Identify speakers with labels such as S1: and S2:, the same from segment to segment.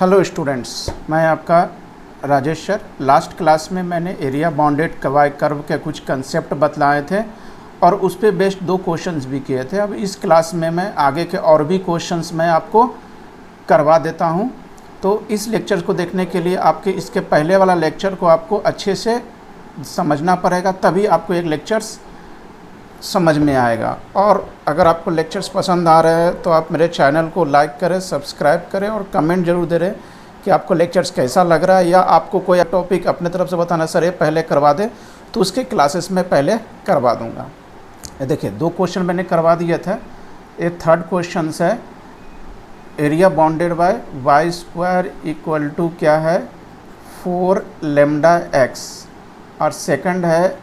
S1: Hello students, मैं आपका Rajesh sir. Last class में मैंने एरिया बाउंडेड कर्व के कुछ कंसेप्ट बतलाए थे और उस पे बेस्ड 2 क्वेश्चंस भी किए थे। अब इस क्लास में मैं आगे के और भी क्वेश्चंस मैं आपको करवा देता हूं। तो इस लेक्चर को देखने के लिए आपके इसके पहले वाला लेक्चर को आपको अच्छे से समझना पड़ेगा, तभी आपको एक लेक्चर्स समझ में आएगा। और अगर आपको लेक्चर्स पसंद आ रहे हैं तो आप मेरे चैनल को लाइक करें, सब्सक्राइब करें और कमेंट जरूर दे रहे कि आपको लेक्चर्स कैसा लग रहा है, या आपको कोई टॉपिक अपने तरफ से बताना सर ये पहले करवा दे, तो उसके क्लासेस में पहले करवा दूंगा। ये देखिए 2 क्वेश्चन मैंने करवा दिए थे। ये थर्ड क्वेश्चन है, area bounded by y square equal to क्या है 4 लेमडा एक्स, और सेकंड है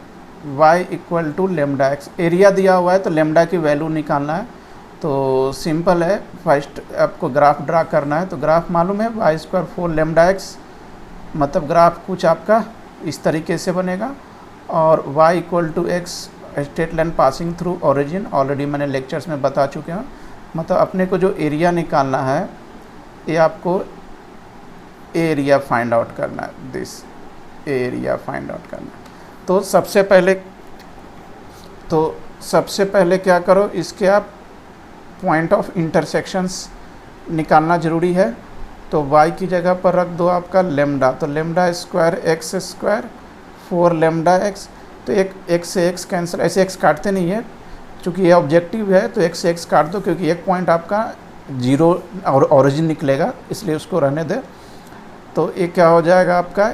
S1: y equal to lambda x. Area दिया हुआ है तो लेमडा की वैल्यू निकालना है। तो सिंपल है, फर्स्ट आपको ग्राफ ड्रा करना है। तो ग्राफ मालूम है वाई स्क्वायर 4 लेमडा एक्स, मतलब ग्राफ कुछ आपका इस तरीके से बनेगा। और y equal to x straight line passing through origin, already मैंने लेक्चर्स में बता चुके हैं। मतलब अपने को जो एरिया निकालना है, ये आपको एरिया फाइंड आउट करना है, दिस एरिया फाइंड आउट करना है। तो सबसे पहले क्या करो, इसके आप पॉइंट ऑफ इंटरसेक्शंस निकालना ज़रूरी है। तो y की जगह पर रख दो आपका लेमडा, तो lambda square x square 4 lambda x. तो एक x से x कैंसिल, ऐसे x काटते नहीं है क्योंकि ये ऑब्जेक्टिव है, तो x से x काट दो क्योंकि एक पॉइंट आपका 0 और ओरिजिन निकलेगा, इसलिए उसको रहने दे। तो ये क्या हो जाएगा आपका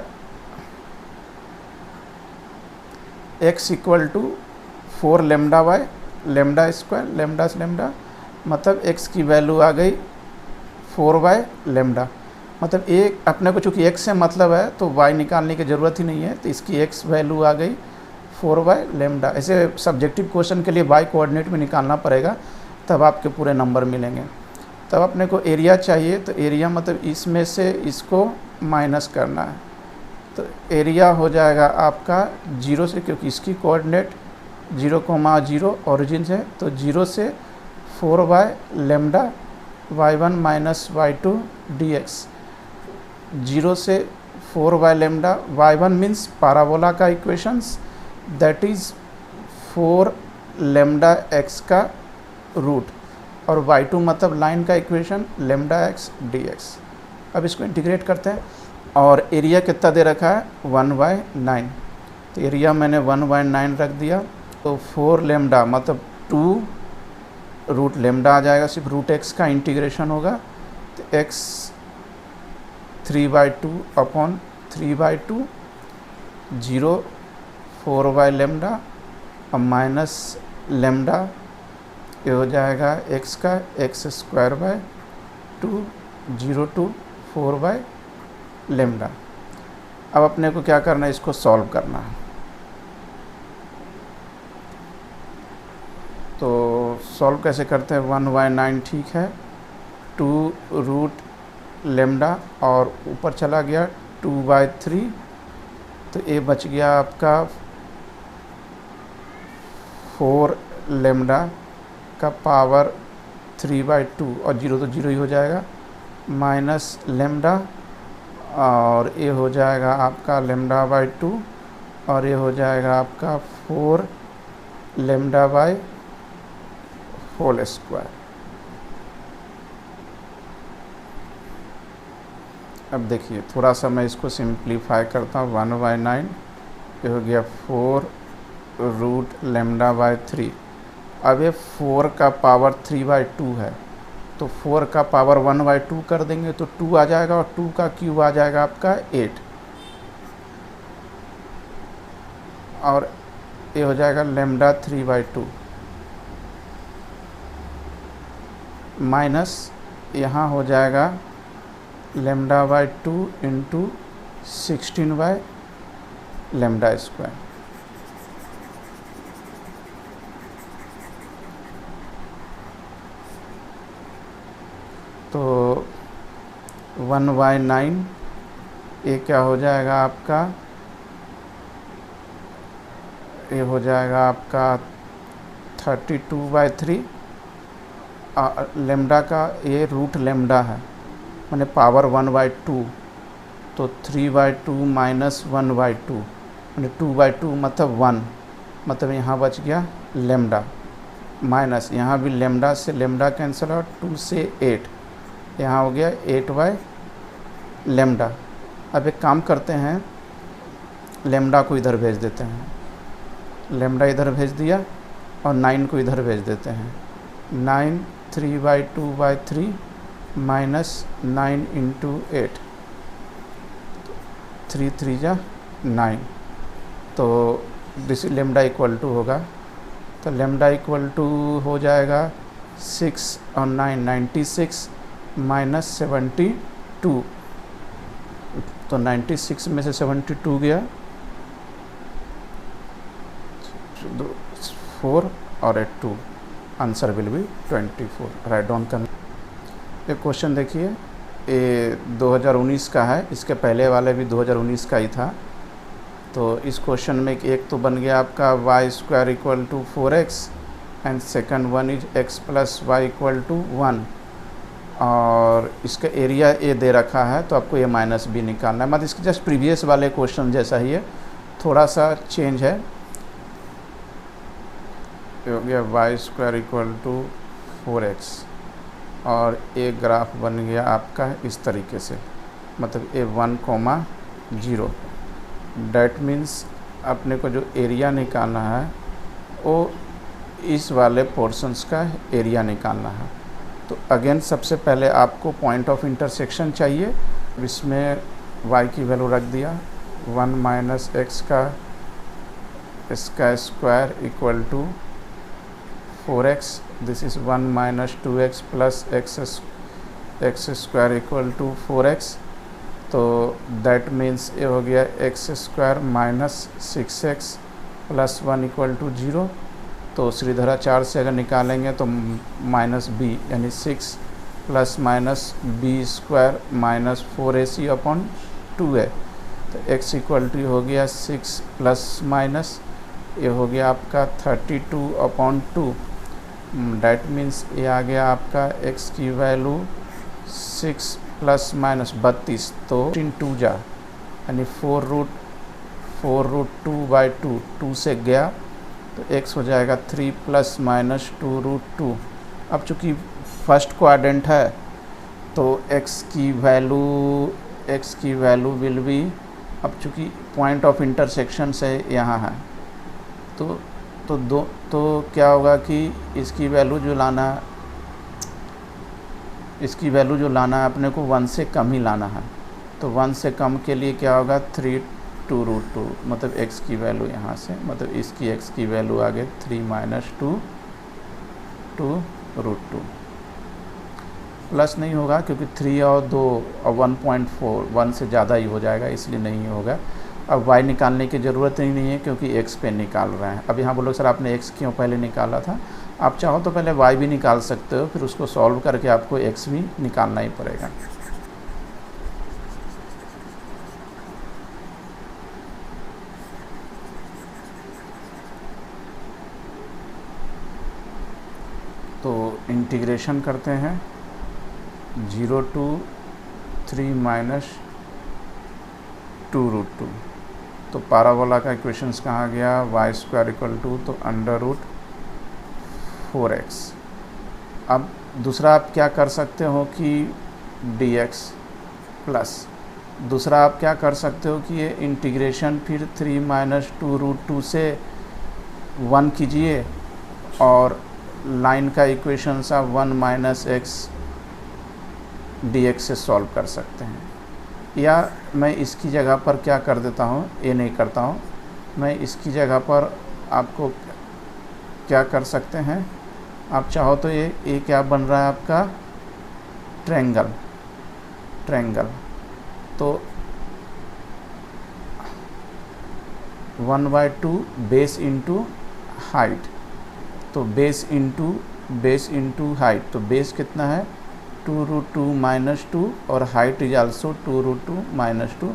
S1: x equal to 4 lambda y, lambda square, lambda से लेमडा, मतलब x की वैल्यू आ गई 4y लेमडा। मतलब एक अपने को चूँकि x से मतलब है तो y निकालने की ज़रूरत ही नहीं है, तो इसकी x वैल्यू आ गई 4y लेमडा। ऐसे सब्जेक्टिव क्वेश्चन के लिए y कोऑर्डिनेट में निकालना पड़ेगा, तब आपके पूरे नंबर मिलेंगे। तब अपने को एरिया चाहिए, तो एरिया मतलब इसमें से इसको माइनस करना है। तो एरिया हो जाएगा आपका 0 से, क्योंकि इसकी कोऑर्डिनेट 0,0 ओरिजिन है, तो 0 से 4y lambda y1 minus y2 dx। 0 से 4y lambda, y1 means parabola का equations, that is 4 lambda x का रूट, और y2 मतलब लाइन का इक्वेशन लेमडा x dx। अब इसको इंटीग्रेट करते हैं, और एरिया कितना दे रखा है 1/9। तो एरिया मैंने 1/9 रख दिया। तो 4 लेमडा मतलब 2 रूट लेमडा आ जाएगा, सिर्फ रूट एक्स का इंटीग्रेशन होगा। तो x 3/2 अपॉन 3/2 0 4y लेमडा और माइनस लेमडा, ये हो जाएगा x का x square by 2 0 to 4y lambda. अब अपने को क्या करना है, इसको सॉल्व करना है। तो सॉल्व कैसे करते हैं, 1/9 ठीक है, 2 रूट लेमडा और ऊपर चला गया 2/3, तो ये बच गया आपका 4 लेमडा का पावर 3/2, और 0 तो 0 ही हो जाएगा, माइनस लेमडा, और ये हो जाएगा आपका लेमडा बाई 2, और ये हो जाएगा आपका 4 लेमडा बाई होल स्क्वायर। अब देखिए थोड़ा सा मैं इसको सिंप्लीफाई करता हूँ। 1/9 ये हो गया 4 रूट लेमडा बाई 3। अब ये 4 का पावर 3/2 है, तो 4 का पावर 1/2 कर देंगे तो 2 आ जाएगा, और 2 का क्यूब आ जाएगा आपका 8, और ये हो जाएगा लेमडा 3/2 माइनस यहाँ हो जाएगा lambda by 2 into 16 by lambda square. तो 1/9 ये क्या हो जाएगा आपका, ये हो जाएगा आपका 32/3, लेमडा का ये रूट लेमडा है, मैंने पावर 1/2, तो 3/2 माइनस 1/2 मैंने 2/2 मतलब 1, मतलब यहाँ बच गया लेमडा, माइनस यहाँ भी लेमडा से लेमडा कैंसिल और 2 से 8, यहाँ हो गया 8/लेमडा। अब एक काम करते हैं, लेमडा को इधर भेज देते हैं, लेमडा इधर भेज दिया और 9 को इधर भेज देते हैं। 9 3/2/3 माइनस 9 इंटू 8, 3 3 जा 9, तो दिस लेमडा इक्वल टू होगा, तो लेमडा इक्वल टू हो जाएगा 6 और 9 96 माइनस 72, तो 96 में से 72 गया 4 और 8 2, answer will be 24। Write down करना। एक क्वेश्चन देखिए, ये 2019 का है, इसके पहले वाले भी 2019 का ही था। तो इस क्वेश्चन में एक तो बन गया आपका y² equal to 4x and second one is x plus y equal to 1, और इसका एरिया ए दे रखा है, तो आपको ए माइनस बी निकालना है। मतलब इसके जस्ट प्रीवियस वाले क्वेश्चन जैसा ही है, थोड़ा सा चेंज है। हो गया y² इक्वल टू 4x और एक ग्राफ बन गया आपका इस तरीके से, मतलब ए 1,0। डैट मीन्स अपने को जो एरिया निकालना है वो इस वाले पोर्शंस का एरिया निकालना है। तो अगेन सबसे पहले आपको पॉइंट ऑफ इंटरसेक्शन चाहिए, इसमें y की वैल्यू रख दिया, 1 माइनस एक्स का इसका square equal to 4x, this is 1 minus 2x plus x square equal to 4x, तो दैट मीन्स ये हो गया x² minus 6x plus 1 equal to 0। तो श्रीधरा 4 से अगर निकालेंगे तो माइनस b यानी 6 plus minus b² minus 4ac upon 2 है, तो x इक्वल टू हो गया 6 प्लस माइनस ये हो गया आपका 32 अपॉन 2। डैट मीन्स ये आ गया आपका x की वैल्यू 6 प्लस माइनस 32, तो 2 जा यानी 4√2/2, 2 से गया तो x हो जाएगा 3 प्लस माइनस 2√2। अब चूँकि फर्स्ट क्वाड्रेंट है तो x की वैल्यू विल बी, अब चूँकि पॉइंट ऑफ इंटरसेक्शन से यहाँ है तो क्या होगा कि इसकी वैल्यू जो लाना है अपने को 1 से कम ही लाना है। तो 1 से कम के लिए क्या होगा 3/2√2, मतलब x की वैल्यू यहाँ से, मतलब इसकी x की वैल्यू आ गई 3 माइनस 2√2। प्लस नहीं होगा क्योंकि 3 और 2 और 1.4 1 से ज़्यादा ही हो जाएगा, इसलिए नहीं होगा। अब y निकालने की ज़रूरत ही नहीं है क्योंकि x पे निकाल रहे हैं। अब यहाँ बोलो सर आपने x क्यों पहले निकाला था, आप चाहो तो पहले y भी निकाल सकते हो, फिर उसको सॉल्व करके आपको x भी निकालना ही पड़ेगा। तो इंटीग्रेशन करते हैं 0 to 3 माइनस 2√2, तो पाराबोला का इक्वेशंस कहाँ गया, y² इक्वल टू तो √4x। अब दूसरा आप क्या कर सकते हो कि dx प्लस, दूसरा आप क्या कर सकते हो कि ये इंटीग्रेशन फिर 3 माइनस 2√2 से 1 कीजिए और लाइन का इक्वेशंस आप 1 माइनस x dx से सॉल्व कर सकते हैं। या मैं इसकी जगह पर क्या कर देता हूँ, ये नहीं करता हूँ, मैं इसकी जगह पर आपको क्या कर सकते हैं, आप चाहो तो ये क्या बन रहा है आपका ट्रायंगल, तो 1/2 बेस इंटू हाइट, तो बेस इंटू हाइट, तो बेस कितना है 2√2 माइनस 2 और हाइट इज आल्सो 2√2 माइनस 2।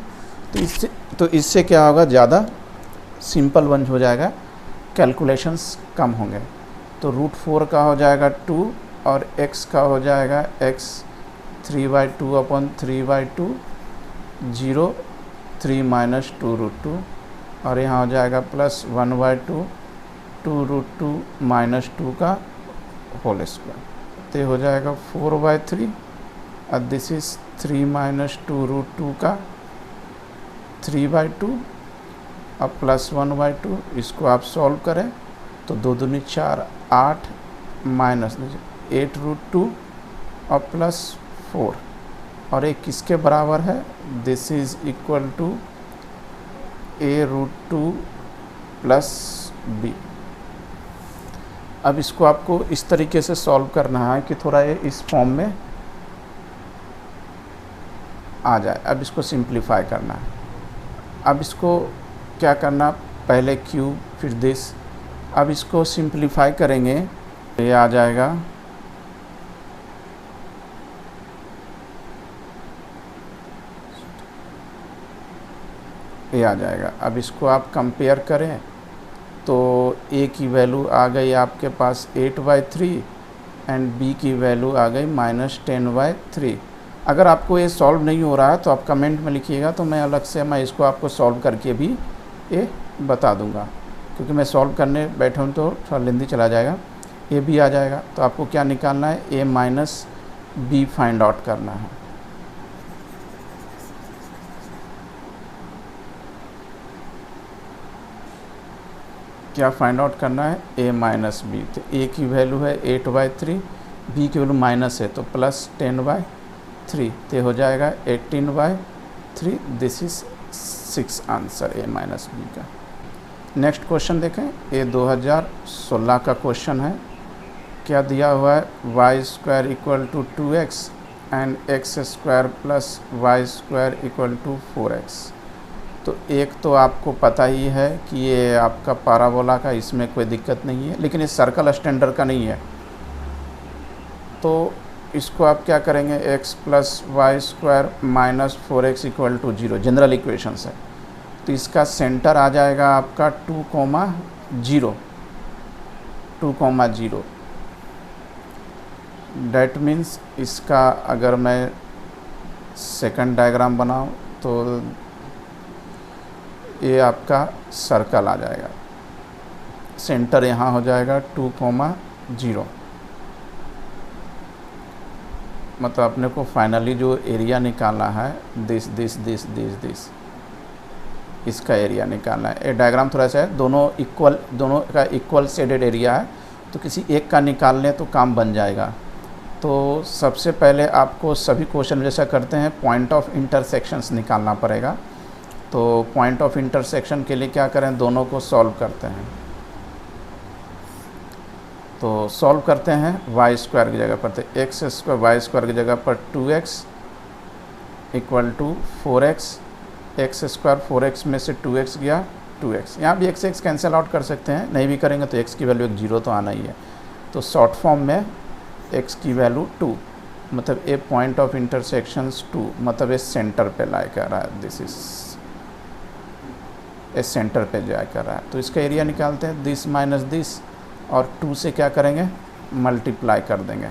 S1: तो इससे क्या होगा, ज़्यादा सिंपल वन हो जाएगा, कैलकुलेशंस कम होंगे। तो √4 का हो जाएगा 2 और x का हो जाएगा x 3/2 अपॉन 3/2, 0, 3 माइनस 2√2, और यहाँ हो जाएगा प्लस 1/2, 2√2 माइनस 2 का होल स्क्वायर, तो ये हो जाएगा 4/3, और दिस इज़ 3 माइनस 2√2 का 3/2 और प्लस 1/2। इसको आप सॉल्व करें तो 2 दूनी 4, 8 माइनस 8√2 और प्लस 4, और एक किसके बराबर है, this is equal to a√2 plus b। अब इसको आपको इस तरीके से सॉल्व करना है कि थोड़ा ये इस फॉर्म में आ जाए। अब इसको सिंप्लीफाई करना है। अब इसको क्या करना, पहले क्यूब फिर दिस। अब इसको सिंप्लीफाई करेंगे तो ये आ जाएगा अब इसको आप कंपेयर करें तो a की वैल्यू आ गई आपके पास 8/3 एंड b की वैल्यू आ गई -10/3। अगर आपको ये सॉल्व नहीं हो रहा है तो आप कमेंट में लिखिएगा, तो मैं अलग से इसको आपको सॉल्व करके भी ये बता दूंगा, क्योंकि मैं सॉल्व करने बैठा हूँ तो थोड़ा लेंदी चला जाएगा। ये भी आ जाएगा, तो आपको क्या निकालना है, a minus b find out करना है। क्या फाइंड आउट करना है, a माइनस बी। तो a की वैल्यू है 8/3, b की वैल्यू माइनस है तो प्लस 10/3, तो हो जाएगा 18/3। This is 6 answer a minus b का। नेक्स्ट क्वेश्चन देखें, ये 2016 का क्वेश्चन है। क्या दिया हुआ है, y² equal to 2x and x² plus y² equal to 4x। तो एक तो आपको पता ही है कि ये आपका पाराबोला का, इसमें कोई दिक्कत नहीं है, लेकिन ये सर्कल स्टैंडर्ड का नहीं है। तो इसको आप क्या करेंगे, x plus y² minus 4x equal to 0 general equations है। तो इसका सेंटर आ जाएगा आपका 2,0, 2,0। डैट मीन्स इसका अगर मैं सेकंड डायग्राम बनाऊं तो ये आपका सर्कल आ जाएगा, सेंटर यहाँ हो जाएगा 2,0। मतलब अपने को फाइनली जो एरिया निकालना है, दिस इसका एरिया निकालना है। ये डायग्राम थोड़ा सा है, दोनों का इक्वल शेडेड एरिया है, तो किसी एक का निकाल लें तो काम बन जाएगा। तो सबसे पहले आपको सभी क्वेश्चन जैसा करते हैं, पॉइंट ऑफ इंटरसेक्शंस निकालना पड़ेगा। तो पॉइंट ऑफ इंटरसेक्शन के लिए क्या करें, दोनों को सॉल्व करते हैं। तो सॉल्व करते हैं, y² की जगह पर x² y² की जगह पर 2x equal to 4x, x² 4x में से 2x गया 2x। यहाँ भी x कैंसिल आउट कर सकते हैं, नहीं भी करेंगे तो x की वैल्यू 0 तो आना ही है। तो शॉर्ट फॉर्म में x की वैल्यू 2, मतलब ए पॉइंट ऑफ इंटरसेक्शंस 2, मतलब ये सेंटर पे लाई कर रहा है, दिस इज इस सेंटर पे जाया कर रहा है। तो इसका एरिया निकालते हैं, दिस माइनस दिस, और 2 से क्या करेंगे, मल्टीप्लाई कर देंगे।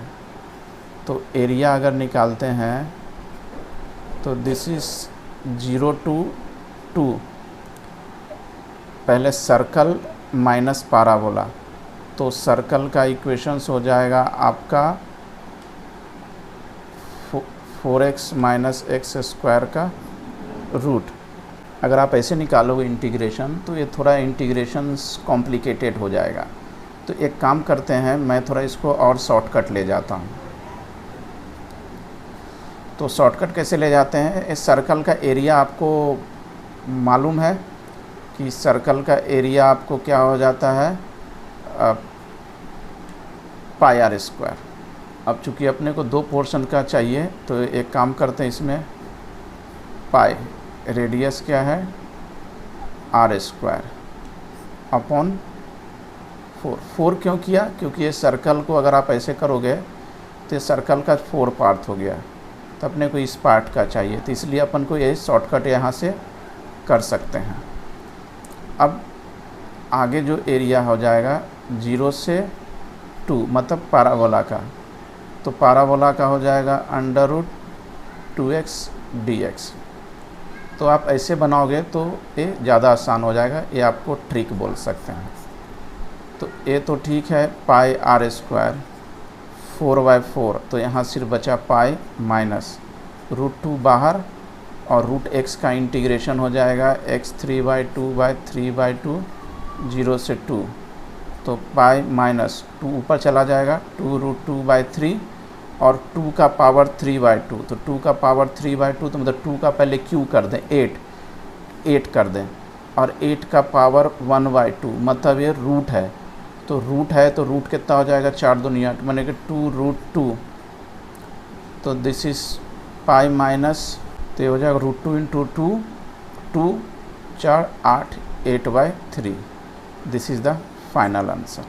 S1: तो एरिया अगर निकालते हैं तो दिस इज 0 to 2, पहले सर्कल माइनस पाराबोला, तो सर्कल का इक्वेशंस हो जाएगा आपका 4x माइनस x² का रूट। अगर आप ऐसे निकालोगे इंटीग्रेशन तो ये थोड़ा इंटीग्रेशंस कॉम्प्लिकेटेड हो जाएगा। तो एक काम करते हैं, मैं थोड़ा इसको और शॉर्टकट ले जाता हूँ। तो शॉर्टकट कैसे ले जाते हैं, इस सर्कल का एरिया आपको मालूम है कि सर्कल का एरिया आपको क्या हो जाता है, πr²। अब चूँकि अपने को 2 पोर्शन का चाहिए तो एक काम करते हैं, इसमें पाई रेडियस क्या है r² अपॉन 4 क्यों किया, क्योंकि ये सर्कल को अगर आप ऐसे करोगे तो सर्कल का 4 पार्ट हो गया, तो अपने को इस पार्ट का चाहिए, तो इसलिए अपन को ये शॉर्टकट यहाँ से कर सकते हैं। अब आगे जो एरिया हो जाएगा 0 से 2, मतलब पाराबोला का, तो पाराबोला का हो जाएगा 2x dx। तो आप ऐसे बनाओगे तो ये ज़्यादा आसान हो जाएगा, ये आपको ट्रिक बोल सकते हैं। तो ये तो ठीक है, पाई आर स्क्वायर 4/4, तो यहाँ सिर्फ बचा पाई माइनस √2 बाहर और √x का इंटीग्रेशन हो जाएगा x 3/2/3/2 0 से 2, तो पाई माइनस 2 ऊपर चला जाएगा 2√2/3 और 2 का पावर 3/2, तो 2 का पावर 3/2 तो मतलब 2 का पहले क्यू कर दें 8 कर दें और 8 का पावर 1/2, मतलब ये रूट है, तो रूट कितना हो जाएगा 4 दूनी 8, माने कि 2√2, तो दिस इज़ पाई माइनस, तो ये हो जाएगा √2 × 2 2 4 8 8/3। This is the final answer.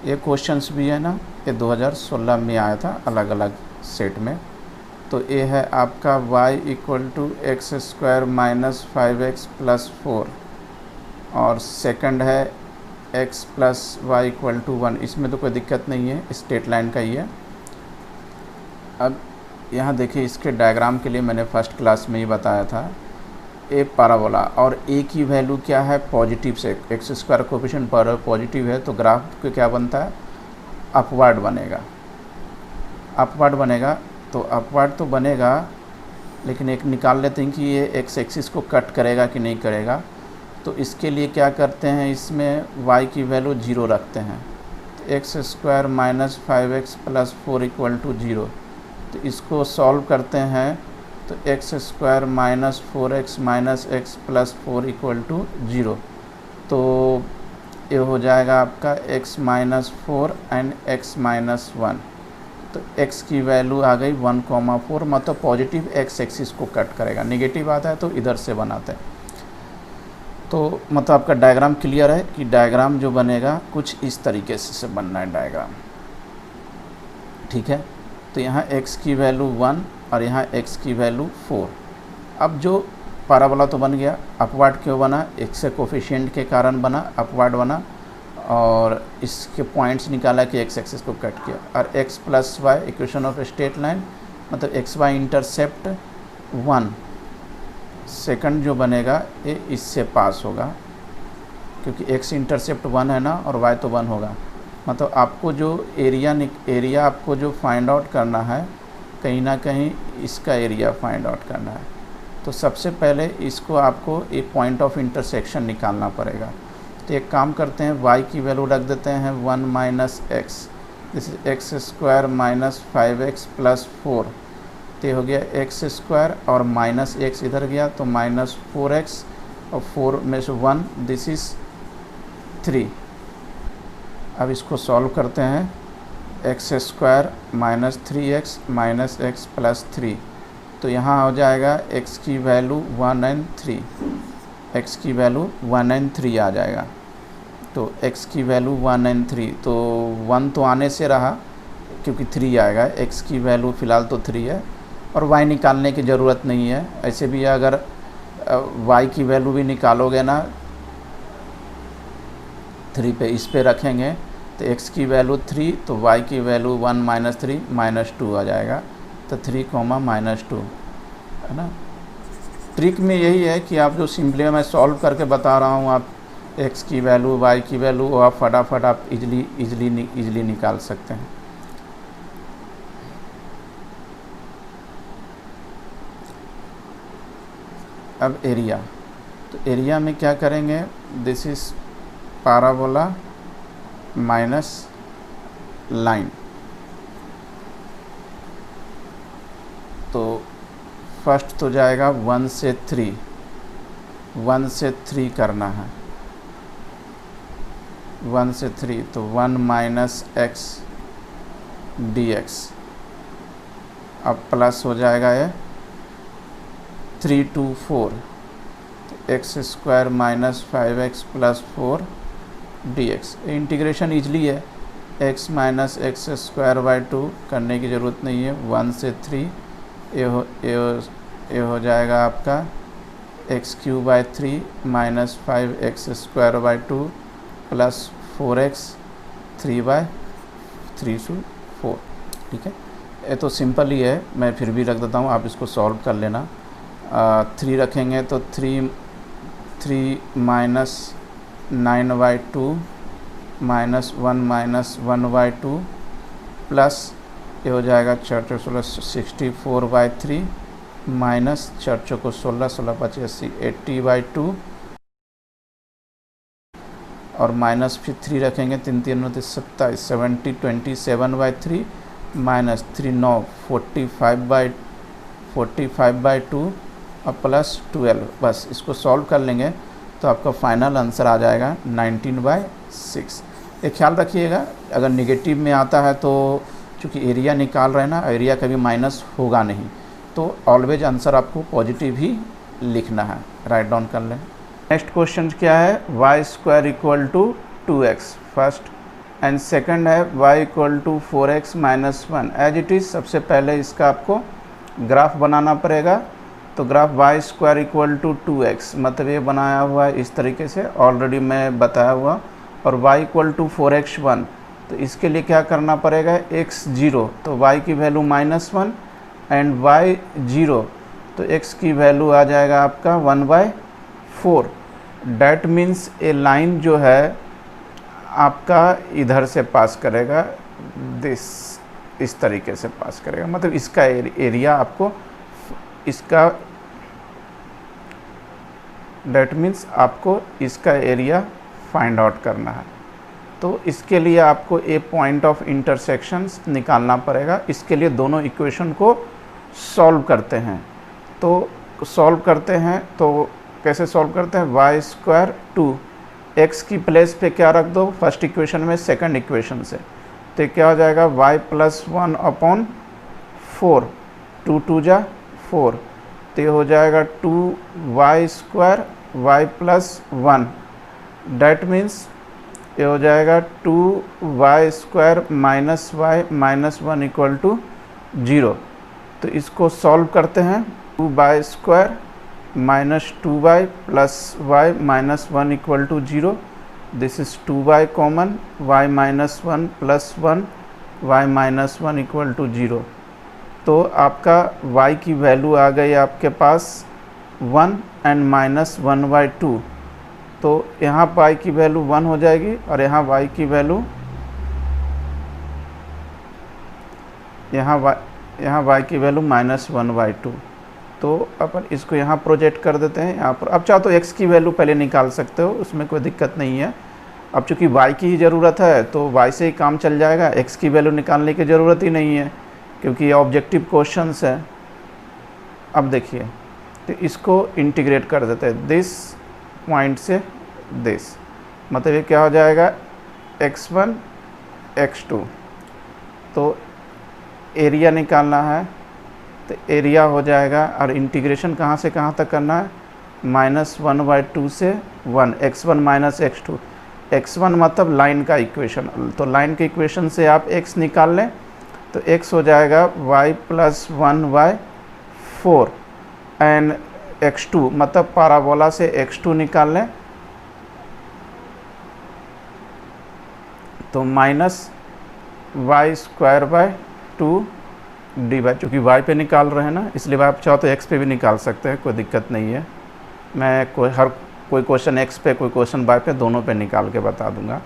S1: ये क्वेश्चंस भी है ना, ये 2016 में आया था अलग अलग सेट में। तो ये है आपका y = x² - 5x + 4 और सेकंड है x + y = 1। इसमें तो कोई दिक्कत नहीं है, स्ट्रेट लाइन का ही है। अब यहाँ देखिए, इसके डायग्राम के लिए मैंने फर्स्ट क्लास में ही बताया था, ए पैराबोला और ए की वैल्यू क्या है पॉजिटिव से, x² कोएफिशिएंट पर पॉजिटिव है तो ग्राफ के क्या बनता है, अपवर्ड बनेगा। तो अपवर्ड तो बनेगा, लेकिन एक निकाल लेते हैं कि ये एक्स एक्सिस को कट करेगा कि नहीं करेगा। तो इसके लिए क्या करते हैं, इसमें y की वैल्यू 0 रखते हैं, तो x² - 5x + 4 = 0। तो इसको सॉल्व करते हैं तो x² - 4x - x + 4 = 0। तो ये हो जाएगा आपका x - 4 एंड x - 1। तो x की वैल्यू आ गई 1,4, मतलब पॉजिटिव x एक्सिस को कट करेगा, नेगेटिव आता है तो इधर से बनाते हैं। तो मतलब आपका डायग्राम क्लियर है कि डायग्राम जो बनेगा कुछ इस तरीके से बनना है डायग्राम, ठीक है। तो यहाँ x की वैल्यू 1 और यहाँ x की वैल्यू 4। अब जो पैराबोला तो बन गया, अपवर्ड क्यों बना, x के कोफिशिएंट के कारण बना, अपवर्ड बना, और इसके पॉइंट्स निकाला कि x एक्सिस को कट किया। और x + y equation of straight line, मतलब xy इंटरसेप्ट 1, सेकंड जो बनेगा ये इससे पास होगा, क्योंकि x इंटरसेप्ट 1 है ना और y तो 1 होगा। मतलब आपको जो एरिया आपको जो फाइंड आउट करना है, कहीं ना कहीं इसका एरिया फाइंड आउट करना है। तो सबसे पहले इसको आपको एक पॉइंट ऑफ इंटरसेक्शन निकालना पड़ेगा। तो एक काम करते हैं, y की वैल्यू रख देते हैं 1 - x, this is x² - 5x + 4। तो ये हो गया x² और -x इधर गया तो -4x और 4 में से 1, दिस इज़ 3। अब इसको सॉल्व करते हैं, x² - 3x - x + 3, तो यहाँ हो जाएगा x की वैल्यू 1 और 3, x की वैल्यू 1 और 3 आ जाएगा। तो x की वैल्यू 1 और 3, तो 1 तो आने से रहा क्योंकि 3 आएगा, x की वैल्यू फ़िलहाल तो 3 है और y निकालने की ज़रूरत नहीं है। ऐसे भी अगर y की वैल्यू भी निकालोगे ना 3 पे, इस पे रखेंगे तो x की वैल्यू 3, तो y की वैल्यू 1 - 3 -2 आ जाएगा, तो 3, -2 है ना। ट्रिक में यही है कि आप जो सिंपली मैं सॉल्व करके बता रहा हूँ, आप x की वैल्यू y की वैल्यू वो आप फटाफट आप इजली निकाल सकते हैं। अब एरिया, तो एरिया में क्या करेंगे, this is parabola minus line. तो फर्स्ट तो जाएगा 1 से 3, 1 से 3 करना है, 1 से 3, तो 1 - x dx। अब प्लस हो जाएगा ये 3 to 4, तो x² - 5x + 4 dx। Integration easily है, x - x²/2 करने की ज़रूरत नहीं है। 1 से 3 ये हो जाएगा आपका x³/3 - 5x²/2 + 4x 3/3 to 4, ठीक है। ये तो सिंपल ही है, मैं फिर भी रख देता हूँ, आप इसको सॉल्व कर लेना। 3 रखेंगे तो 3 माइनस 9/2 माइनस 1/2 प्लस ये हो जाएगा 4 16 64/3 माइनस 4 को 16 16 85 80/2 और माइनस फिर 3 रखेंगे, 3 3 29 27 70 27/3 माइनस 3 9 45/2 और प्लस 12। बस इसको सॉल्व कर लेंगे तो आपका फाइनल आंसर आ जाएगा 19/6। ये ख्याल रखिएगा, अगर निगेटिव में आता है तो चूँकि एरिया निकाल रहे हैं ना, एरिया कभी माइनस होगा नहीं, तो ऑलवेज आंसर आपको पॉजिटिव ही लिखना है। राइट डाउन कर लें। नेक्स्ट क्वेश्चन क्या है, y² = 2x first, and second है y = 4x - 1 as it is. सबसे पहले इसका आपको ग्राफ बनाना पड़ेगा, तो ग्राफ y² = 2x मतलब ये बनाया हुआ है इस तरीके से, ऑलरेडी मैं बताया हुआ, और y = 4x1 तो इसके लिए क्या करना पड़ेगा, x0 तो y की वैल्यू -1 एंड y0 तो x की वैल्यू आ जाएगा आपका 1/4। डैट मीन्स ए लाइन जो है आपका इधर से पास करेगा, इस तरीके से पास करेगा, मतलब इसका एरिया आपको इसका, डैट मीन्स आपको इसका एरिया फाइंड आउट करना है। तो इसके लिए आपको ए पॉइंट ऑफ इंटरसेक्शंस निकालना पड़ेगा। इसके लिए दोनों इक्वेशन को सॉल्व करते हैं। तो सॉल्व करते हैं तो कैसे सॉल्व करते हैं, y² 2 x की प्लेस पे क्या रख दो फर्स्ट इक्वेशन में सेकंड इक्वेशन से, तो क्या हो जाएगा y + 1/4, 2 2 जा 4, तो ये हो जाएगा 2y² y + 1, डैट मीन्स ये हो जाएगा 2y² - y - 1 = 0। तो इसको सॉल्व करते हैं, 2y² - 2y + y - 1 = 0, this is 2y common, y - 1 + 1 y - 1 = 0। तो आपका y की वैल्यू आ गई आपके पास 1 एंड -1/2, तो यहाँ y की वैल्यू 1 हो जाएगी और यहाँ y की वैल्यू, यहाँ y की वैल्यू -1/2। तो अपन इसको यहाँ प्रोजेक्ट कर देते हैं यहाँ पर। अब चाहो तो x की वैल्यू पहले निकाल सकते हो, उसमें कोई दिक्कत नहीं है। अब चूँकि y की ही ज़रूरत है तो y से ही काम चल जाएगा, x की वैल्यू निकालने की ज़रूरत ही नहीं है क्योंकि ये ऑब्जेक्टिव क्वेश्चंस है। अब देखिए, तो इसको इंटीग्रेट कर देते हैं, दिस पॉइंट से दिस, मतलब ये क्या हो जाएगा x1 x2। तो एरिया निकालना है तो एरिया हो जाएगा, और इंटीग्रेशन कहाँ से कहाँ तक करना है, -1/2 से 1, x1 - x2। x1 मतलब लाइन का इक्वेशन, तो लाइन के इक्वेशन से आप x निकाल लें तो x हो जाएगा y + 1/4 एंड x2 मतलब पाराबोला से x2 निकाल लें तो -y²/2 dy, चूँकि y पे निकाल रहे हैं ना इसलिए आप चाहो तो x पे भी निकाल सकते हैं, कोई दिक्कत नहीं है। मैं कोई क्वेश्चन x पे कोई क्वेश्चन y पे दोनों पे निकाल के बता दूंगा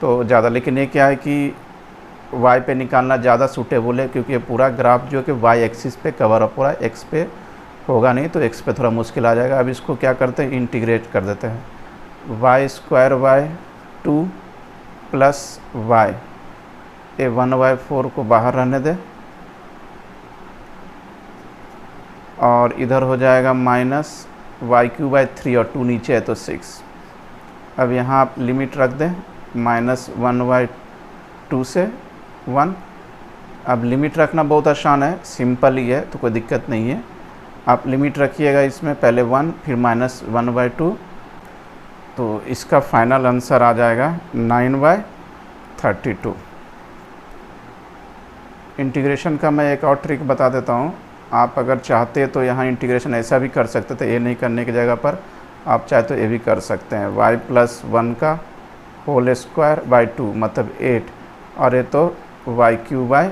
S1: तो ज़्यादा, लेकिन ये क्या है कि y पे निकालना ज़्यादा सूटेबल है क्योंकि ये पूरा ग्राफ जो कि y एक्सिस पे कवर अप हो रहा है, x पे होगा नहीं तो x पे थोड़ा मुश्किल आ जाएगा। अब इसको क्या करते हैं, इंटीग्रेट कर देते हैं, y²/2 + y, ये 1/4 को बाहर रहने दें और इधर हो जाएगा -y³ और 2 नीचे है तो 6। अब यहाँ आप लिमिट रख दें -1/2 से 1। अब लिमिट रखना बहुत आसान है, सिंपल ही है तो कोई दिक्कत नहीं है। आप लिमिट रखिएगा इसमें, पहले 1 फिर -1/2, तो इसका फाइनल आंसर आ जाएगा 9/32। इंटीग्रेशन का मैं एक और ट्रिक बता देता हूँ, आप अगर चाहते तो यहाँ इंटीग्रेशन ऐसा भी कर सकते थे, ये नहीं करने की जगह पर आप चाहे तो ये भी कर सकते हैं, y + 1 का होल² / 2 मतलब 8 और ये तो y³ /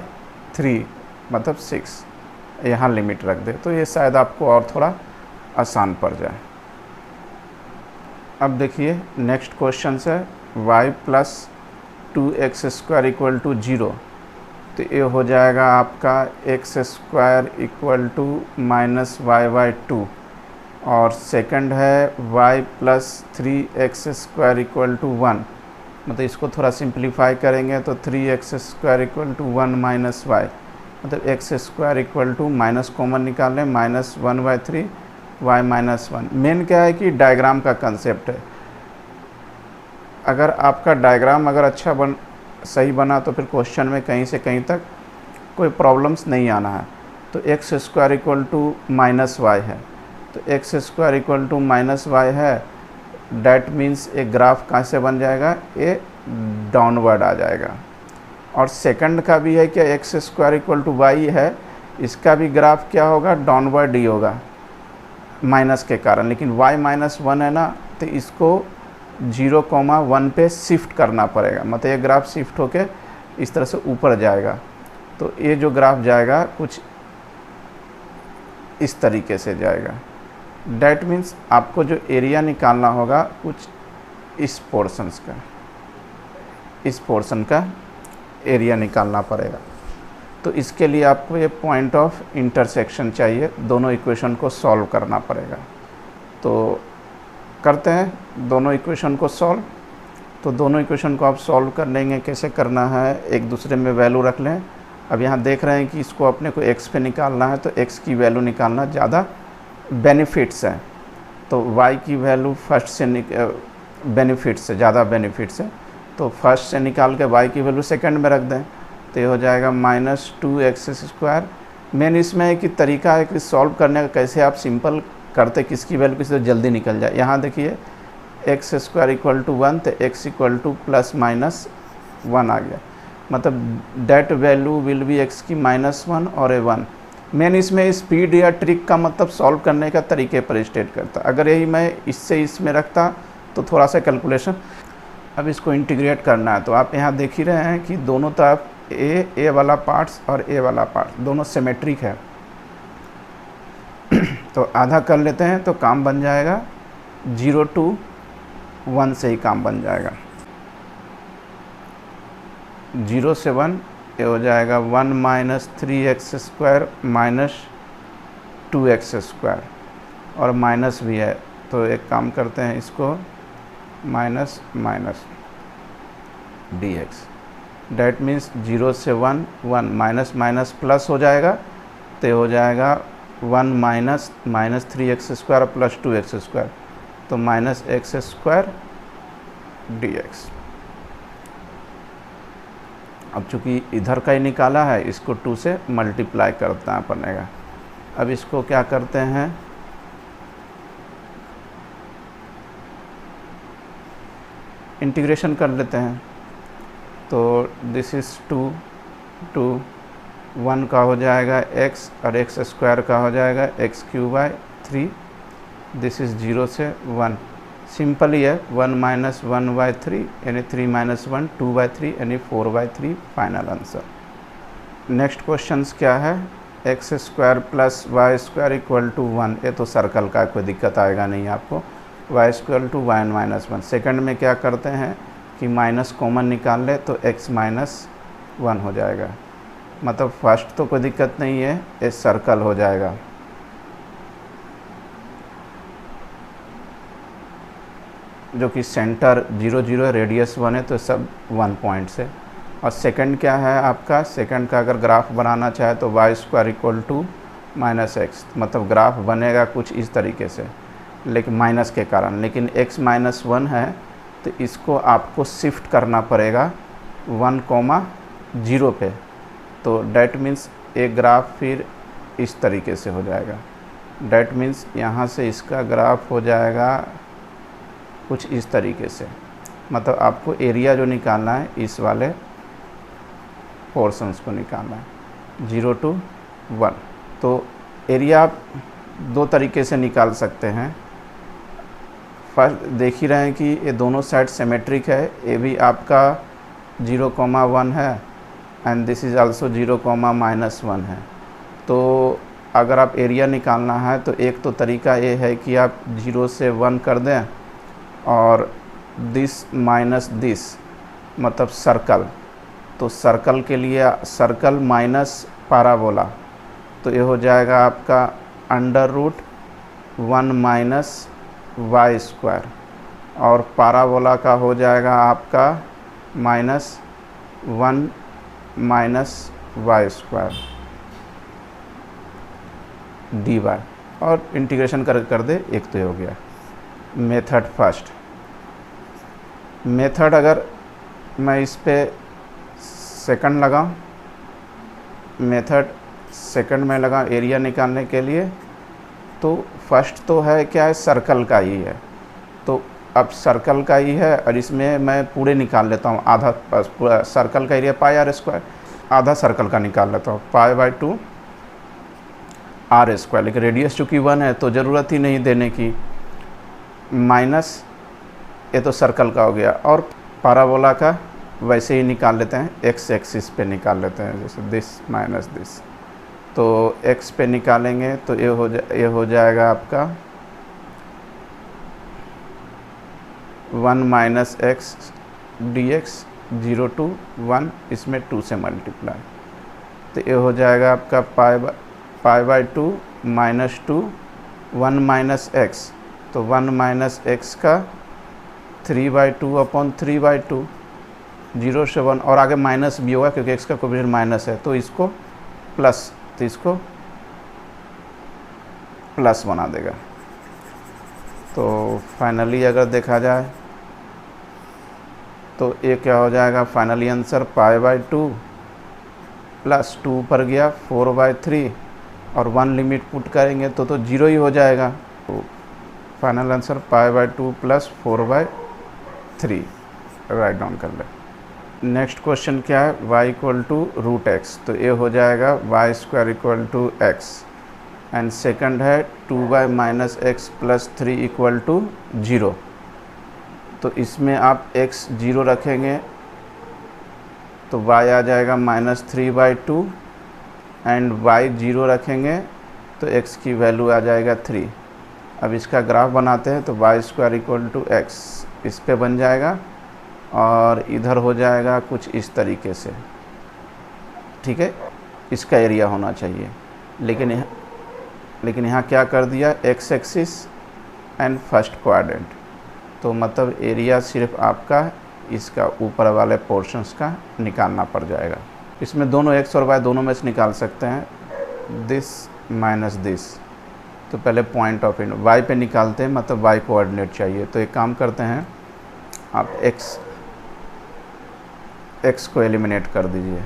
S1: 3 मतलब 6, यहाँ लिमिट रख दे तो ये शायद आपको और थोड़ा आसान पड़ जाए। अब देखिए नेक्स्ट क्वेश्चन है y plus 2x² equal to 0, तो ये हो जाएगा आपका x² इक्वल टू -y/2, और सेकंड है y plus 3x² equal to 1, मतलब इसको थोड़ा सिंप्लीफाई करेंगे तो 3x² equal to 1 minus y, मतलब x² equal to minus common निकाल लें -1/3 y माइनस 1। मेन क्या है कि डायग्राम का कंसेप्ट है, अगर आपका डायग्राम अगर अच्छा सही बना तो फिर क्वेश्चन में कहीं से कहीं तक कोई प्रॉब्लम्स नहीं आना है। तो x² इक्वल टू -y है, तो x² इक्वल टू -y है, डैट मीन्स एक ग्राफ कहाँ से बन जाएगा, ये डाउनवर्ड आ जाएगा। और सेकंड का भी है कि x² इक्वल टू y है, इसका भी ग्राफ क्या होगा, डाउनवर्ड ही होगा माइनस के कारण, लेकिन y -1 है ना, तो इसको 0,1 पे शिफ्ट करना पड़ेगा, मतलब ये ग्राफ शिफ्ट होके इस तरह से ऊपर जाएगा। तो ये जो ग्राफ जाएगा कुछ इस तरीके से जाएगा। डैट मीन्स आपको जो एरिया निकालना होगा कुछ इस पोर्शंस का, इस पोर्शन का एरिया निकालना पड़ेगा। तो इसके लिए आपको ये पॉइंट ऑफ इंटरसेक्शन चाहिए, दोनों इक्वेशन को सॉल्व करना पड़ेगा। तो करते हैं दोनों इक्वेशन को सॉल्व। तो दोनों इक्वेशन को आप सॉल्व कर लेंगे, कैसे करना है, एक दूसरे में वैल्यू रख लें। अब यहाँ देख रहे हैं कि इसको अपने को x पे निकालना है, तो x की वैल्यू निकालना ज़्यादा बेनिफिट्स है, तो y की वैल्यू फर्स्ट से बेनिफिट्स है, ज़्यादा बेनिफिट्स है, तो फर्स्ट से निकाल के y की वैल्यू सेकंड में रख दें, तो ये हो जाएगा -2x²। मेन इसमें है कि तरीका है कि सॉल्व करने का कैसे आप सिंपल करते, किसकी वैल्यू किसी से जल्दी निकल जाए। यहाँ देखिए x² इक्वल टू 1, तो x इक्वल टू +-1 आ गया, मतलब that value will be x की -1 और a 1। मेन इसमें स्पीड या ट्रिक का मतलब सॉल्व करने का तरीके पर स्टेट करता। अगर यही मैं इससे इसमें रखता तो थोड़ा सा कैलकुलेशन, अब इसको इंटीग्रेट करना है, तो आप यहाँ देख ही रहे हैं कि दोनों तरफ ए वाला पार्ट्स और ए वाला पार्ट दोनों सिमेट्रिक है। तो आधा कर लेते हैं तो काम बन जाएगा, 0 to 1 से ही काम बन जाएगा। 0 से 1 ये हो जाएगा 1 माइनस 3x² माइनस 2x², और माइनस भी है, तो एक काम करते हैं इसको minus minus dx, that means 0 से 1 1 माइनस माइनस प्लस हो जाएगा, तो हो जाएगा 1 माइनस 3x² प्लस 2x², तो -x² dx। अब चूँकि इधर का ही निकाला है, इसको 2 से मल्टीप्लाई करना पड़ेगा। अब इसको क्या करते हैं, इंटीग्रेशन कर लेते हैं, तो दिस इज़ 2 1 का हो जाएगा x, और x² का हो जाएगा x³ 3, दिस इज़ 0 से 1, सिंपल ही है, 1 माइनस 1/3 यानी 3 माइनस 1 2/3 यानी 4/3 फाइनल आंसर। नेक्स्ट क्वेश्चन क्या है, x² plus y² equal to 1, ये तो सर्कल का कोई दिक्कत आएगा नहीं आपको, y² to y minus 1। Second में क्या करते हैं कि माइनस कॉमन निकाल ले तो x माइनस 1 हो जाएगा, मतलब फर्स्ट तो कोई दिक्कत नहीं है, ये सर्कल हो जाएगा। जो कि सेंटर 0 0 रेडियस 1 है, तो सब 1 पॉइंट से। और सेकंड क्या है आपका, सेकंड का अगर ग्राफ बनाना चाहे तो y² इक्वल टू -x, मतलब ग्राफ बनेगा कुछ इस तरीके से, लेकिन माइनस के कारण, लेकिन x -1 है तो इसको आपको शिफ्ट करना पड़ेगा 1,0 पे, तो डैट मीन्स एक ग्राफ फिर इस तरीके से हो जाएगा। डैट मीन्स यहाँ से इसका ग्राफ हो जाएगा कुछ इस तरीके से, मतलब आपको एरिया जो निकालना है इस वाले पोर्शंस को निकालना है 0 to 1। तो एरिया आप 2 तरीके से निकाल सकते हैं। फर्स्ट देख ही रहे हैं कि ये दोनों साइड सिमेट्रिक है, ये भी आपका 0,1 है एंड दिस इज़ आल्सो 0,-1 है। तो अगर आप एरिया निकालना है तो एक तो तरीका ये है कि आप 0 से 1 कर दें और दिस माइनस दिस मतलब सर्कल, तो सर्कल के लिए सर्कल माइनस पैराबोला, तो ये हो जाएगा आपका √1 माइनस वाई स्क्वायर, और पैराबोला का हो जाएगा आपका -1 माइनस वाई स्क्वायर dy, और इंटीग्रेशन कर दे, एक तो हो गया। मेथड फर्स्ट, मेथड अगर मैं इस पे सेकंड लगाऊं, मेथड सेकंड में लगा एरिया निकालने के लिए, तो फर्स्ट तो है क्या है, सर्कल का ही है, तो अब सर्कल का ही है और इसमें मैं पूरे निकाल लेता हूँ, आधा पूरा सर्कल का एरिया πr², आधा सर्कल का निकाल लेता हूँ π/2 r², लेकिन रेडियस चूँकि 1 है तो ज़रूरत ही नहीं देने की, माइनस ये तो सर्कल का हो गया, और पैराबोला का वैसे ही निकाल लेते हैं, x एक्सिस पे निकाल लेते हैं, जैसे दिस माइनस दिस, तो x पे निकालेंगे तो ये हो जाएगा आपका 1 माइनस एक्स dx 0 to 1, इसमें 2 से मल्टीप्लाई, तो ये हो जाएगा आपका π/2 -2 1 माइनस एक्स, तो 1 माइनस एक्स का 3/2/3/2, 0 से 1, और आगे माइनस भी होगा क्योंकि x का कोएफिशिएंट माइनस है, तो इसको प्लस, तो इसको प्लस बना देगा। तो फाइनली अगर देखा जाए तो ये क्या हो जाएगा, फाइनली आंसर π/2 प्लस 2 पर गया 4/3, और 1 लिमिट पुट करेंगे तो 0 ही हो जाएगा, तो final answer π/2 plus 4/3 write down कर ले। नेक्स्ट क्वेश्चन क्या है, y = √x, तो ये हो जाएगा y² = x, एंड सेकंड है 2y - x + 3 = 0, तो इसमें आप x 0 रखेंगे तो y आ जाएगा -3/2, एंड y 0 रखेंगे तो x की वैल्यू आ जाएगा 3। अब इसका ग्राफ बनाते हैं, तो y² = x इस पे बन जाएगा, और इधर हो जाएगा कुछ इस तरीके से, ठीक है, इसका एरिया होना चाहिए, लेकिन यहाँ क्या कर दिया, x axis and first quadrant, तो मतलब एरिया सिर्फ आपका इसका ऊपर वाले पोर्शंस का निकालना पड़ जाएगा। इसमें दोनों x और y दोनों में से निकाल सकते हैं, दिस माइनस दिस, तो पहले पॉइंट ऑफ इन y पे निकालते हैं, मतलब y कोऑर्डिनेट चाहिए, तो एक काम करते हैं, आप x को एलिमिनेट कर दीजिए,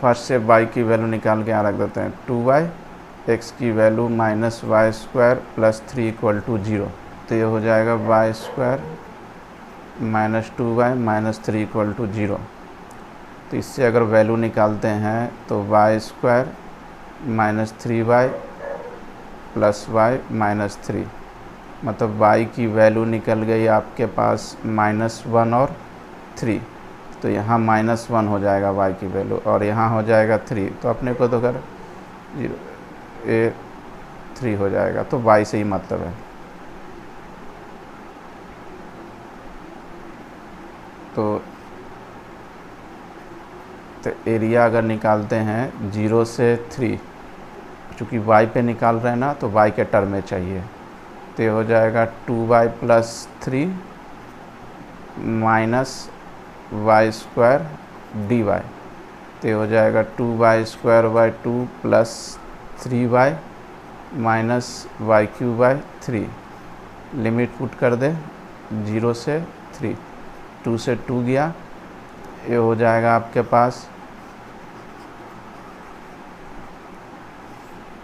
S1: फर्स्ट से y की वैल्यू निकाल के यहाँ रख देते हैं, 2y, x की वैल्यू -y² + 3 = 0, तो ये हो जाएगा y² - 2y - 3 = 0, तो इससे अगर वैल्यू निकालते हैं तो y² -3y + y -3, मतलब y की वैल्यू निकल गई आपके पास -1 और 3, तो यहाँ -1 हो जाएगा y की वैल्यू, और यहाँ हो जाएगा 3, तो अपने को तो अगर 3 हो जाएगा, तो y से ही मतलब है। तो एरिया अगर निकालते हैं 0 से 3, चूँकि y पे निकाल रहे हैं ना, तो y के टर्म में चाहिए, तो ये हो जाएगा 2y + 3 -y² dy, तो ये हो जाएगा 2y² + 3y -y³ 3, limit put कर दे 0 से 3, 2 से 2 गया, ये हो जाएगा आपके पास,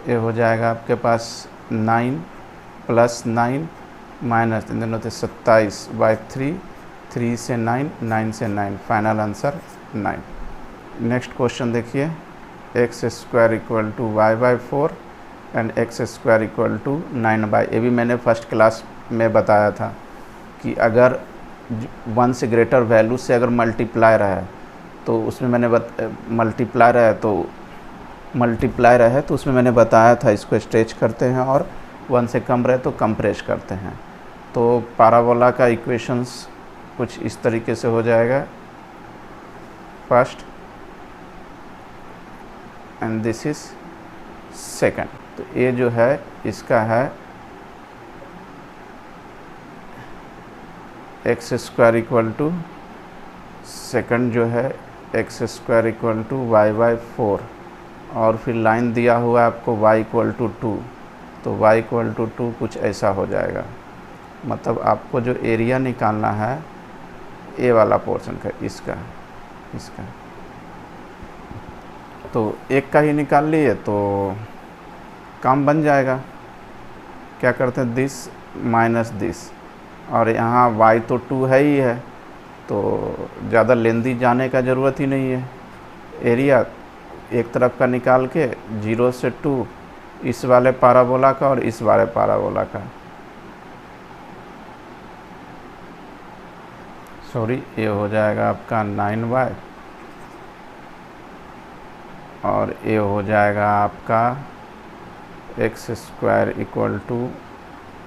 S1: ये हो जाएगा आपके पास 9 + 9 माइनस इन दोनों से 27/3, 3 से 9, 9 से 9, फाइनल आंसर 9। नेक्स्ट क्वेश्चन देखिए, x² = y/4 एंड x² = 9/, ये भी मैंने फर्स्ट क्लास में बताया था कि अगर 1 से ग्रेटर वैल्यू से अगर मल्टीप्लाई रहा है तो उसमें मैंने मल्टीप्लायर है तो उसमें मैंने बताया था इसको स्ट्रेच करते हैं और 1 से कम रहे तो कंप्रेस करते हैं। तो पैराबोला का इक्वेशंस कुछ इस तरीके से हो जाएगा, first and this is second. तो ये जो है इसका है x square equal to, second जो है x square equal to y by 4, और फिर लाइन दिया हुआ है आपको y इक्वल टू 2, तो y इक्वल टू 2 कुछ ऐसा हो जाएगा। मतलब आपको जो एरिया निकालना है ए वाला पोर्शन का, इसका तो एक का ही निकाल लिए तो काम बन जाएगा। क्या करते हैं, दिस माइनस दिस, और यहाँ y तो 2 है ही है, तो ज़्यादा लेंदी जाने का ज़रूरत ही नहीं है। एरिया एक तरफ का निकाल के 0 से 2, इस वाले पैराबोला का और इस वाले पैराबोला का, सॉरी ये हो जाएगा आपका 9y, और ये हो जाएगा आपका x square equal to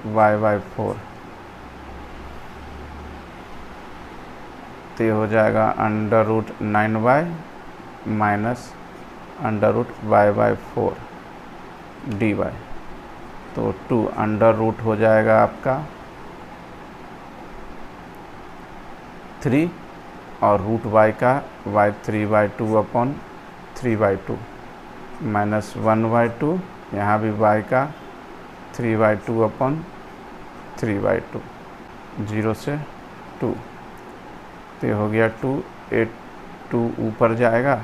S1: y by 4। तो ये हो जाएगा under root 9y minus under root y by 4 dy। तो 2 अंडर रूट हो जाएगा आपका 3, और रूट y का y 3/2 अपॉन 3/2 माइनस 1/2, यहाँ भी y का 3/2 अपॉन 3/2, 0 से 2। तो ये हो गया 2, 2 ऊपर जाएगा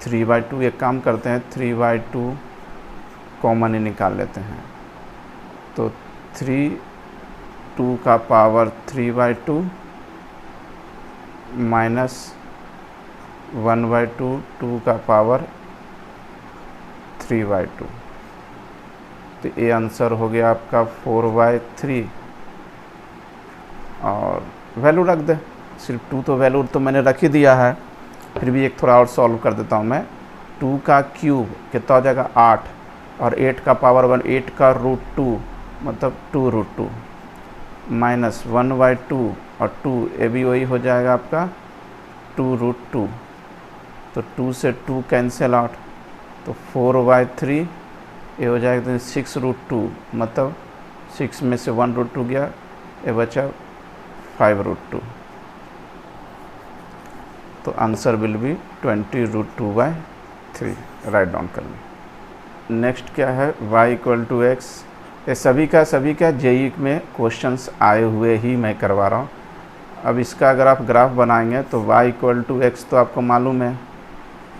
S1: 3/2। एक काम करते हैं 3/2 कॉमन ही निकाल लेते हैं, तो 2 का पावर 3/2 माइनस 1/2, 2 का पावर 3/2। तो ये आंसर हो गया आपका 4/3, और वैल्यू रख दे, सिर्फ 2 तो वैल्यू तो मैंने रख ही दिया है, फिर भी एक थोड़ा और सॉल्व कर देता हूँ मैं। 2 का क्यूब कितना हो जाएगा 8, और 8 का पावर 1, 8 का रूट 2 मतलब 2√2 माइनस 1/2, और 2 ये भी वही हो जाएगा आपका 2√2। तो 2 से 2 कैंसिल आउट, तो 4/3 ये हो जाएगा 6√2, मतलब 6 में से 1√2 गया, ये बचा 5√2। तो answer will be 20√2/3, right down कर लें। नेक्स्ट क्या है, y इक्वल टू एक्स। ये सभी का जेई में क्वेश्चंस आए हुए ही मैं करवा रहा हूँ। अब इसका अगर आप ग्राफ बनाएंगे तो y इक्वल टू एक्स तो आपको मालूम है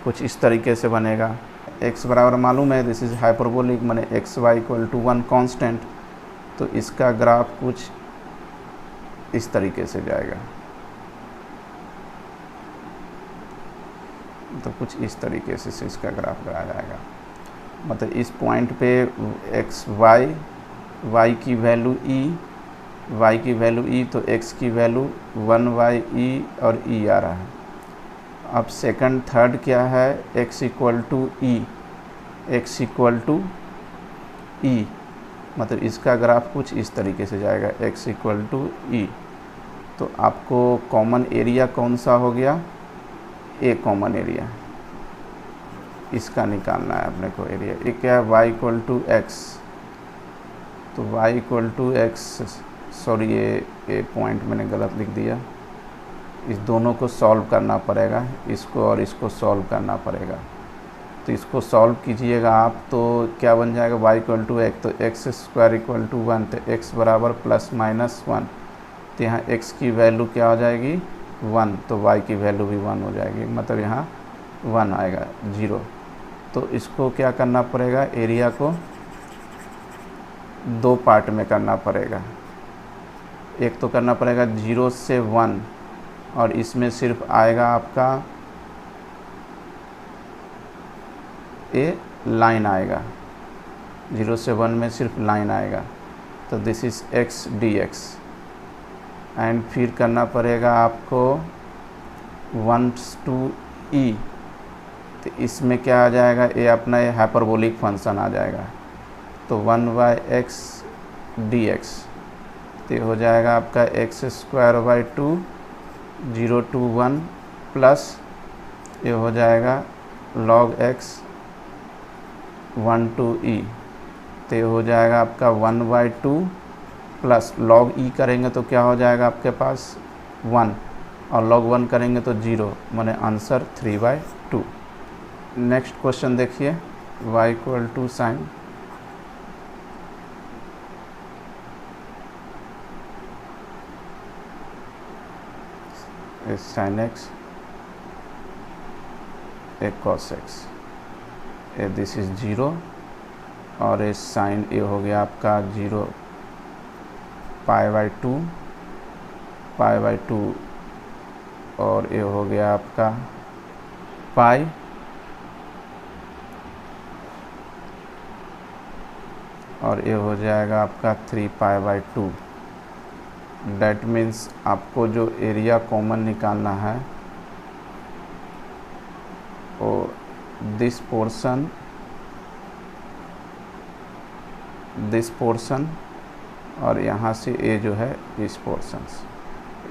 S1: कुछ इस तरीके से बनेगा। x बराबर मालूम है, दिस इज़ हाइपरबोलिक, माने x y equal to 1 constant. तो इसका ग्राफ कुछ इस तरीके से जाएगा, तो कुछ इस तरीके से इसका ग्राफ आ जाएगा। मतलब इस पॉइंट पे एक्स वाई की वैल्यू ई, तो एक्स की वैल्यू 1/e और e आ रहा है। अब सेकंड थर्ड क्या है, एक्स इक्वल टू ई, मतलब इसका ग्राफ कुछ इस तरीके से जाएगा, एक्स इक्वल टू ई। तो आपको कॉमन एरिया कौन सा हो गया, ए कॉमन एरिया, इसका निकालना है अपने को एरिया। ये क्या है, y इक्वल टू एक्स, तो y equal to x, sorry ये पॉइंट मैंने गलत लिख दिया, इस दोनों को सॉल्व करना पड़ेगा, इसको और इसको सॉल्व करना पड़ेगा। तो इसको सॉल्व कीजिएगा आप, तो क्या बन जाएगा, y इक्वल टू एक्स, तो एक्स स्क्वायर इक्वल टू 1, तो x बराबर प्लस माइनस 1, तो यहाँ x की वैल्यू क्या हो जाएगी 1, तो y की वैल्यू भी 1 हो जाएगी, मतलब यहाँ 1 आएगा 0। तो इसको क्या करना पड़ेगा, एरिया को 2 पार्ट में करना पड़ेगा। एक तो करना पड़ेगा 0 से 1, और इसमें सिर्फ आएगा आपका ए लाइन आएगा, 0 से 1 में सिर्फ लाइन आएगा, तो this is x dx। And फिर करना पड़ेगा आपको 1 to e, तो इसमें क्या आ जाएगा, ये अपना ये हाइपरबोलिक फंक्शन आ जाएगा। तो 1/x dx, तो ये हो जाएगा आपका x² 2 0 to 1 प्लस ये हो जाएगा log x 1 to e, तो ये हो जाएगा आपका 1/2 प्लस log e करेंगे तो क्या हो जाएगा आपके पास 1, और log 1 करेंगे तो 0, माने आंसर 3/2। नेक्स्ट क्वेश्चन देखिए, y = sin sin x cos x, this is 0, और ये साइन ये हो गया आपका 0 π/2 और ये हो गया आपका पाई, और ये हो जाएगा आपका 3π/2। डैट मीन्स आपको जो एरिया कॉमन निकालना है वो दिस पोर्शन और यहाँ से ये जो है इस पोर्शन,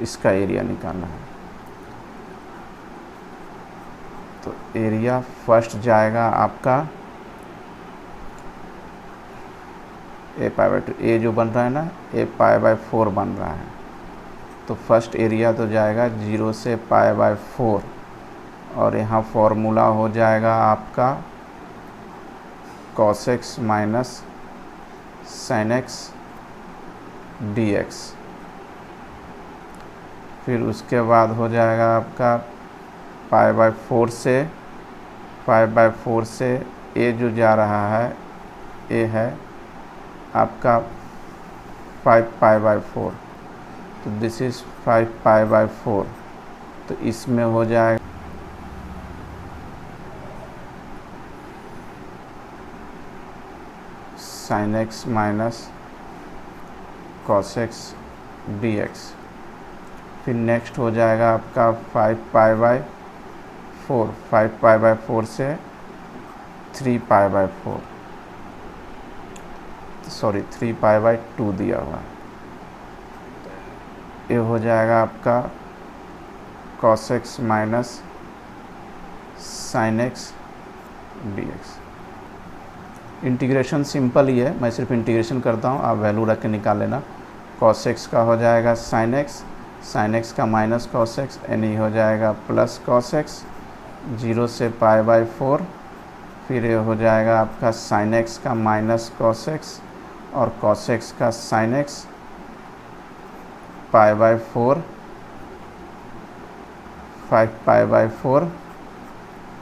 S1: इसका एरिया निकालना है। तो एरिया फर्स्ट जाएगा आपका a/2, ए जो बन रहा है ना a π/4 बन रहा है, तो फर्स्ट एरिया तो जाएगा 0 से π/4, और यहाँ फॉर्मूला हो जाएगा आपका cos x minus sin x dx। फिर उसके बाद हो जाएगा आपका π/4 से a जो जा रहा है a है आपका 5π/4, तो दिस इज़ 5π/4, तो इसमें हो जाएगा sin x minus cos x dx। फिर नेक्स्ट हो जाएगा आपका 5π/4 से 3π/4, सॉरी 3π/2 दिया हुआ, ये हो जाएगा आपका cos x minus sin x dx। Integration simple ही है, मैं सिर्फ इंटीग्रेशन करता हूँ, आप वैल्यू रख के निकाल लेना। cos x का हो जाएगा sin x का माइनस cos x, यानी हो जाएगा प्लस cos x 0 से π/4, फिर ये हो जाएगा आपका sin x का माइनस cos x और cos x का sin x π/4 5π/4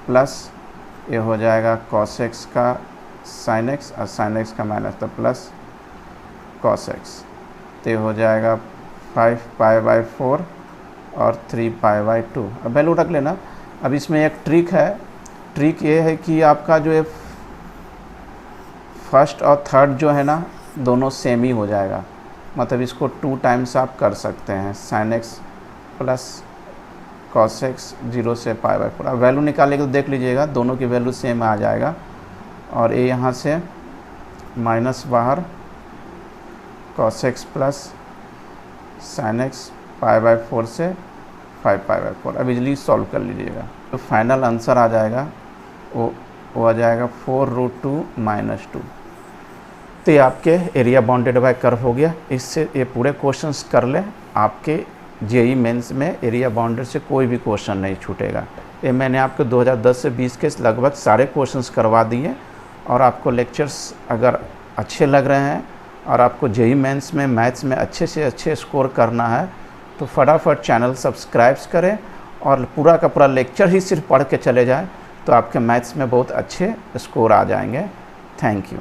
S1: प्लस ये हो जाएगा cos x का sin x और sin x का माइनस तो प्लस cos x, तो ये हो जाएगा 5π/4 और 3π/2। अब वैल्यू रख लेना। अब इसमें एक ट्रिक है, ट्रिक ये है कि आपका जो है फर्स्ट और थर्ड जो है ना दोनों सेम ही हो जाएगा, मतलब इसको 2 टाइम्स आप कर सकते हैं, sin x plus cos x 0 से π/4। अब वैल्यू निकालेंगे तो देख लीजिएगा दोनों की वैल्यू सेम आ जाएगा, और ये यहाँ से माइनस बाहर cos x plus sin x π/4 से 5π/4। अब इजली सॉल्व कर लीजिएगा, तो फाइनल आंसर आ जाएगा वो आ जाएगा 4√2 - 2। तो ये आपके एरिया बाउंडेड बाय कर्व हो गया। इससे ये पूरे क्वेश्चंस कर ले, आपके जेई मेंस में एरिया बाउंडेड से कोई भी क्वेश्चन नहीं छूटेगा। ये मैंने आपको 2010 से 20 के लगभग सारे क्वेश्चंस करवा दिए, और आपको लेक्चर्स अगर अच्छे लग रहे हैं और आपको जेई मेंस में मैथ्स में अच्छे से अच्छे स्कोर करना है तो फटाफट चैनल सब्सक्राइब करें, और पूरा का पूरा लेक्चर ही सिर्फ पढ़ के चले जाएं तो आपके मैथ्स में बहुत अच्छे स्कोर आ जाएंगे। Thank you.